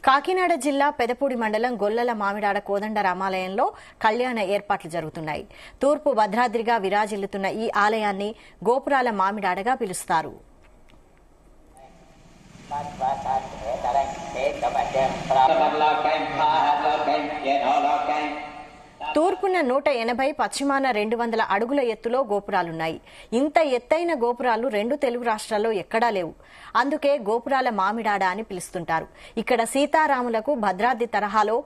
కాకినాడ జిల్లా పెదపూడి మండలం గొల్లల మామిడాడ కోదండ రామాలయంలో కళ్యాణ ఏర్పాట్లు జరుగుతున్నాయి. తూర్పు భద్రాద్రిగా విరాజిల్లుతున్న ఈ ఆలయాన్ని గోపురాల మామిడాడగా పిలుస్తారు. తూర్పున 180, పశ్చిమాన 200 అడుగుల ఎత్తులో గోపురాలున్నాయి. ఇంత ఎత్తైన గోపురాలు 2 తెలుగు రాష్ట్రాల్లో ఎక్కడా లేవు. అందుకే గోపురాల మామిడాడ అని పిలుస్తుంటారు. ఇక్కడ సీతారాములకు భద్రాద్రి తరహాలో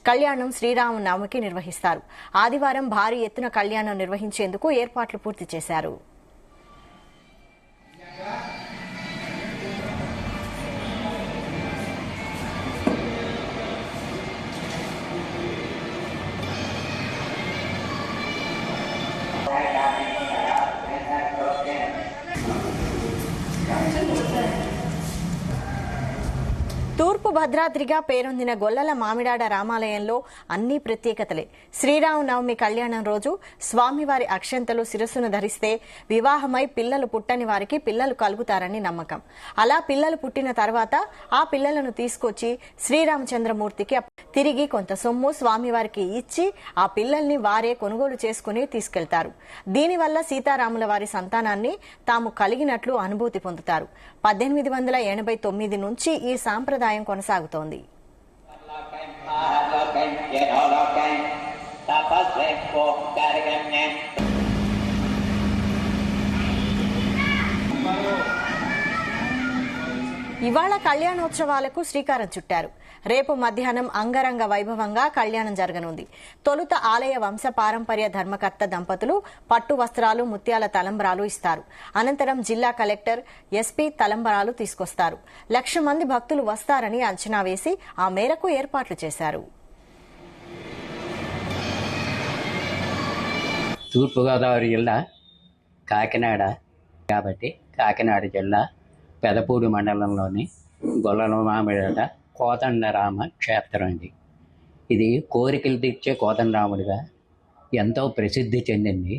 కళ్యాణం శ్రీరామనవమికి నిర్వహిస్తారు. ఆదివారం భారీ ఎత్తున కళ్యాణం నిర్వహించేందుకు ఏర్పాట్లు పూర్తి చేశారు. తూర్పు భద్రాద్రిగా పేరొందిన గొల్లల మామిడాడ రామాలయంలో అన్ని ప్రత్యేకతలే. శ్రీరామనవమి కళ్యాణం రోజు స్వామివారి అక్షంతలు శిరస్సును ధరిస్తే వివాహమై పిల్లలు పుట్టని వారికి పిల్లలు కలుగుతారని నమ్మకం. అలా పిల్లలు పుట్టిన తర్వాత ఆ పిల్లలను తీసుకొచ్చి శ్రీరామచంద్రమూర్తికి తిరిగి కొంత సొమ్ము స్వామివారికి ఇచ్చి ఆ పిల్లల్ని వారే కొనుగోలు చేసుకుని తీసుకెళ్తారు. దీనివల్ల సీతారాముల వారి సంతానాన్ని తాము కలిగినట్లు అనుభూతి పొందుతారు. 1889 నుంచి ఈ సాంప్రదాయం కొనసాగుతోంది. ఇవాళ కళ్యాణోత్సవాలకు శ్రీకారం చుట్టారు. రేపు మధ్యాహ్నం అంగరంగ వైభవంగా కళ్యాణం జరగనుంది. తొలుత ఆలయ వంశ పారంపర్య ధర్మకర్త దంపతులు పట్టు వస్త్రాలు, ముత్యాల తలంబ్రాలు ఇస్తారు. అనంతరం జిల్లా కలెక్టర్, ఎస్పీ తలంబ్రాలు తీసుకొస్తారు. 1,00,000 మంది భక్తులు వస్తారని అంచనా వేసి ఆ మేరకు ఏర్పాట్లు చేశారు. తూర్పుగోదావరి జిల్లా కాకినాడ కాబట్టి కాకినాడ జిల్లా పెదపూడి మండలంలోని గొల్లల మామిడాడ కోదండరామ క్షేత్రం అండి. ఇది కోరికలు తీర్చే కోదండరాముడిగా ఎంతో ప్రసిద్ధి చెందింది.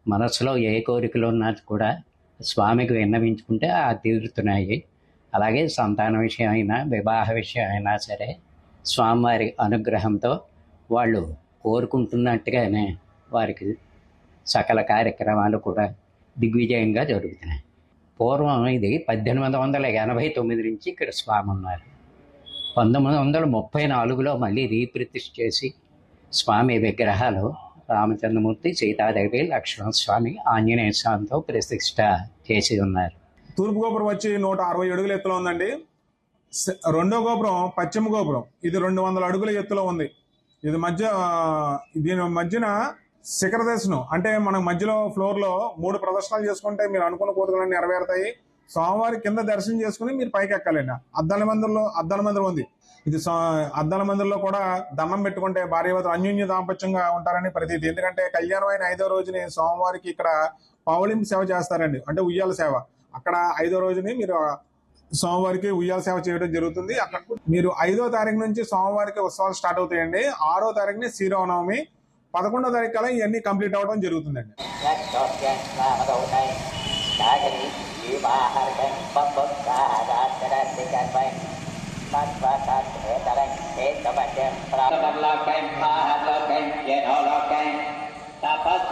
మనసులో ఏ కోరికలు ఉన్నా కూడా స్వామికి విన్నవించుకుంటే ఆ తీరుతున్నాయి. అలాగే సంతాన విషయం అయినా, వివాహ విషయం అయినా సరే స్వామివారి అనుగ్రహంతో వాళ్ళు కోరుకుంటున్నట్టుగానే వారికి సకల కార్యక్రమాలు కూడా దిగ్విజయంగా జరుగుతున్నాయి. పూర్వం ఇది 1889 నుంచి ఇక్కడ స్వామి ఉన్నారు. 1934లో మళ్ళీ రీప్రతిష్ఠ చేసి స్వామి విగ్రహాలు రామచంద్రమూర్తి, సీతాదేవి, లక్ష్మణస్వామి, ఆంజనేయ స్వామితో ప్రతిష్ఠ చేసి ఉన్నారు. తూర్పు గోపురం వచ్చి 160 అడుగుల ఎత్తులో ఉందండి. రెండో గోపురం పశ్చిమ గోపురం, ఇది 200 అడుగుల ఎత్తులో ఉంది. దీని మధ్యన శిఖర దర్శనం అంటే మన మధ్యలో ఫ్లోర్ లో 3 ప్రదర్శనలు చేసుకుంటే మీరు అనుకున్న కోరికలన్నీ నెరవేరుతాయి. స్వామివారి కింద దర్శనం చేసుకుని మీరు పైకి ఎక్కాలండి. అద్దాల మందిరం ఉంది. ఇది అద్దాల మందిరంలో కూడా దండం పెట్టుకుంటే భార్యాభర్తలు అన్యోన్య దాంపత్యంగా ఉంటారని ప్రతీతి. ఎందుకంటే కళ్యాణం అయిన 5వ రోజుని స్వామివారికి ఇక్కడ పావులింపు సేవ చేస్తారండి, అంటే ఉయ్యాల సేవ. అక్కడ 5వ రోజుని మీరు స్వామివారికి ఉయ్యాల సేవ చేయడం జరుగుతుంది. అక్కడ మీరు 5వ తారీఖు నుంచి స్వామివారికి ఉత్సవాలు స్టార్ట్ అవుతాయండి. 6వ తారీఖుని శ్రీరామనవమి, 11వ తారీఖు కల్లా ఇవన్నీ కంప్లీట్ అవ్వడం జరుగుతుందండి. Tapos